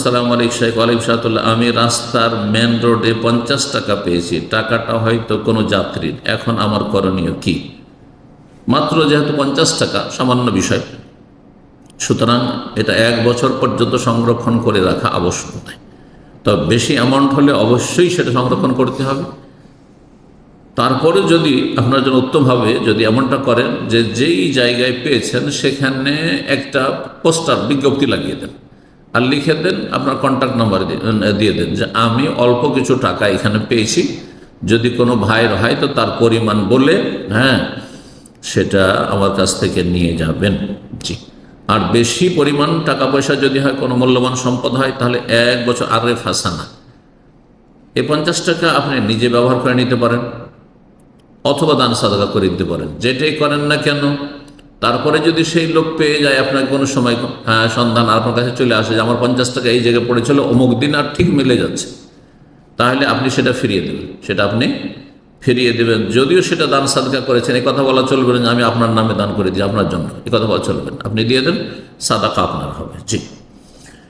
আসসালামু আলাইকুম শেখ ওয়ালাইকুম সালাতুল্লাহ। আমি রাস্তার মেন রোডে 50 টাকা পেয়েছি, টাকাটা হয়তো কোনো যাত্রীর। এখন আমার করণীয় কি? মাত্র যেহেতু 50 টাকা, সামান্য বিষয়, সুতরাং এটা 1 বছর পর্যন্ত সংরক্ষণ করে রাখা আবশ্যক নয়। তবে বেশি অ্যামাউন্ট হলে অবশ্যই সেটা সংরক্ষণ করতে হবে। তারপরে যদি আপনার জন্য উত্তম হবে যদি এমনটা করেন যে যেই জায়গায় পেয়েছেন সেখানে একটা পোস্টার বিজ্ঞপ্তি লাগিয়ে দেন আর লিখে দেন, আপনার কন্ট্যাক্ট নাম্বার দিয়ে দেন যে আমি অল্প কিছু টাকা এখানে পেয়েছি, যদি কোনো ভাইয়ের হয় তো তার পরিমাণ বলে সেটা আমার কাছ থেকে নিয়ে যাবেন। জি। আর বেশি পরিমাণ টাকা পয়সা যদি হয়, কোনো মূল্যবান সম্পদ হয়, তাহলে 1 বছর আরে ফাসানা, এই 50 টাকা আপনি নিজে ব্যবহার করে নিতে পারেন অথবা দান সাদাকা করে দিতে পারেন, যেটাই করেন না কেন। তারপরে যদি সেই লোক পেয়ে যায় আপনার কোনো সময় সন্ধান আপনার কাছে চলে আসে যে আমার 50 টাকা এই জায়গায় পড়েছিল অমুক দিন আর ঠিক মিলে যাচ্ছে, তাহলে আপনি সেটা ফিরিয়ে দেবেন। যদিও সেটা দান সাদকা করেছেন, এই কথা বলা চলবে না যে আমি আপনার নামে দান করে দিই আপনার জন্য, এই কথা বলা চলবে না। আপনি দিয়ে দেন, সাদাকা আপনার হবে। জি।